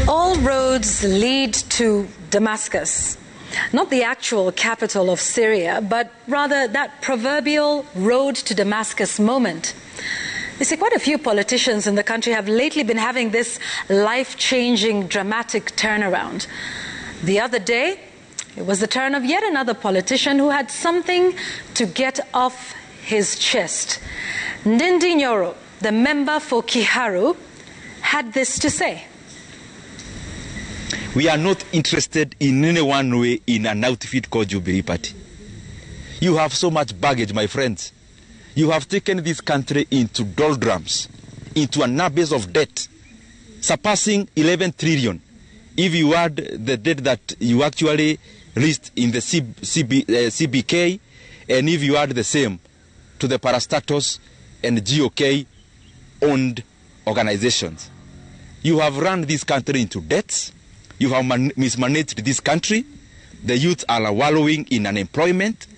All roads lead to Damascus. Not the actual capital of Syria, but rather that proverbial road to Damascus moment. You see, quite a few politicians in the country have lately been having this life-changing, dramatic turnaround. The other day, it was the turn of yet another politician who had something to get off his chest. Ndindi Nyoro, the member for Kiharu, had this to say. We are not interested in any one way in an outfit called Jubilee Party. You have so much baggage, my friends. You have taken this country into doldrums, into an abyss of debt, surpassing 11 trillion. If you add the debt that you actually list in the CBK, and if you add the same to the parastatus and GOK-owned organizations, you have run this country into debts. You have mismanaged this country. The youth are wallowing in unemployment.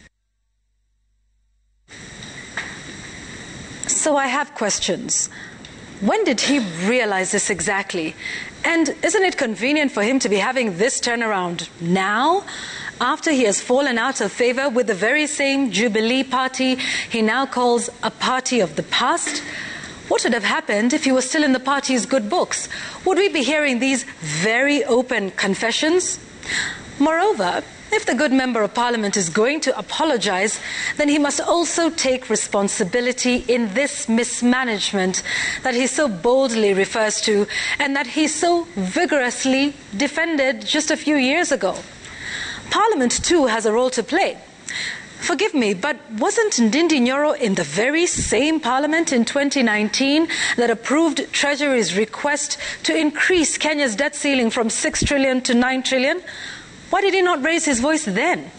So I have questions. When did he realize this exactly? And isn't it convenient for him to be having this turnaround now, after he has fallen out of favor with the very same Jubilee Party he now calls a party of the past? What would have happened if he was still in the party's good books? Would we be hearing these very open confessions? Moreover, if the good member of parliament is going to apologize, then he must also take responsibility in this mismanagement that he so boldly refers to and that he so vigorously defended just a few years ago. Parliament, too, has a role to play. Forgive me, but wasn't Ndindi Nyoro in the very same parliament in 2019 that approved Treasury's request to increase Kenya's debt ceiling from 6 trillion to 9 trillion? Why did he not raise his voice then?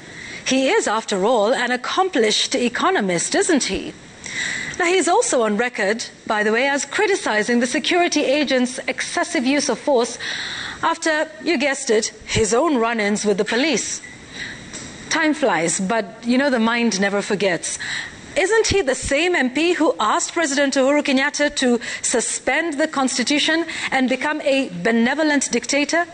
He is, after all, an accomplished economist, isn't he? Now, he's also on record, by the way, as criticizing the security agents' excessive use of force after, you guessed it, his own run-ins with the police. Time flies, but you know the mind never forgets. Isn't he the same MP who asked President Uhuru Kenyatta to suspend the Constitution and become a benevolent dictator?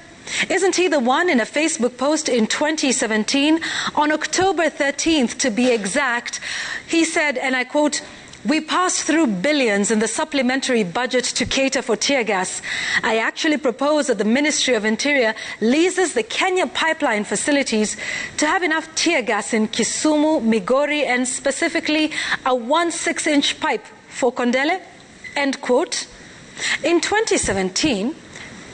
Isn't he the one in a Facebook post in 2017, on October 13th to be exact, he said, and I quote, "We passed through billions in the supplementary budget to cater for tear gas. I actually propose that the Ministry of Interior leases the Kenya pipeline facilities to have enough tear gas in Kisumu, Migori, and specifically a 1/6-inch pipe for Kondele," end quote. In 2017,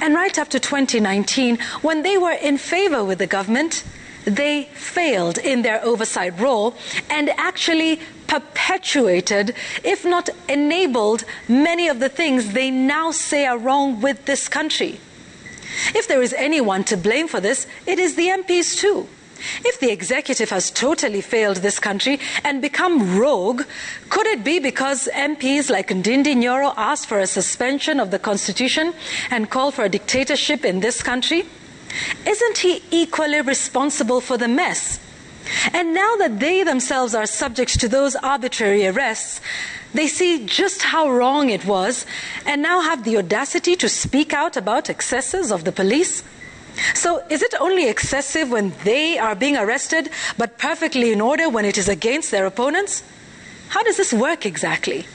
and right up to 2019, when they were in favor with the government, they failed in their oversight role and actually perpetuated, if not enabled, many of the things they now say are wrong with this country. If there is anyone to blame for this, it is the MPs too. If the executive has totally failed this country and become rogue, could it be because MPs like Ndindi Nyoro asked for a suspension of the Constitution and called for a dictatorship in this country? Isn't he equally responsible for the mess? And now that they themselves are subject to those arbitrary arrests, they see just how wrong it was and now have the audacity to speak out about excesses of the police. So is it only excessive when they are being arrested, but perfectly in order when it is against their opponents? How does this work exactly?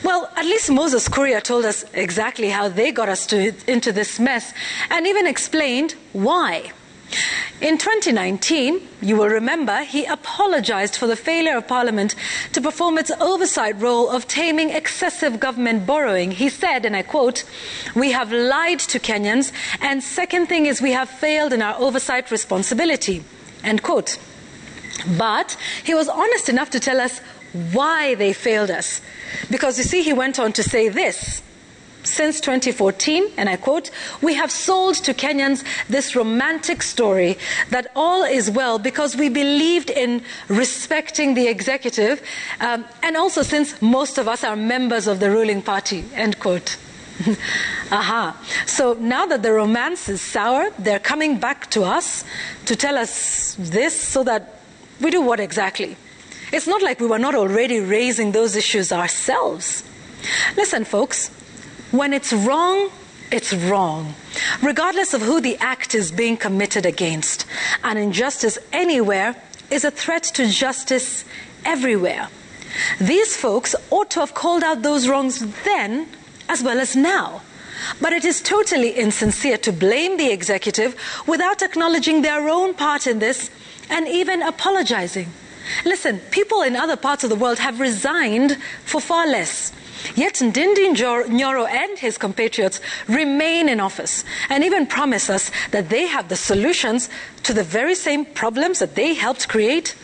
Well, at least Moses Kuria told us exactly how they got us into this mess and even explained why. In 2019, you will remember, he apologized for the failure of Parliament to perform its oversight role of taming excessive government borrowing. He said, and I quote, "We have lied to Kenyans, and second thing is we have failed in our oversight responsibility," end quote. But he was honest enough to tell us why they failed us. Because you see, he went on to say this: "Since 2014, and I quote, we have sold to Kenyans this romantic story that all is well because we believed in respecting the executive, and also since most of us are members of the ruling party," end quote. Aha. So now that the romance is sour, they're coming back to us to tell us this so that we do what exactly? It's not like we were not already raising those issues ourselves. Listen, folks, when it's wrong, it's wrong, regardless of who the act is being committed against. An injustice anywhere is a threat to justice everywhere. These folks ought to have called out those wrongs then as well as now. But it is totally insincere to blame the executive without acknowledging their own part in this and even apologizing. Listen, people in other parts of the world have resigned for far less. Yet Ndindi Nyoro and his compatriots remain in office and even promise us that they have the solutions to the very same problems that they helped create.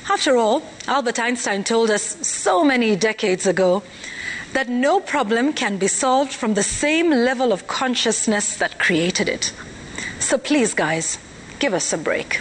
After all, Albert Einstein told us so many decades ago that no problem can be solved from the same level of consciousness that created it. So please, guys, give us a break.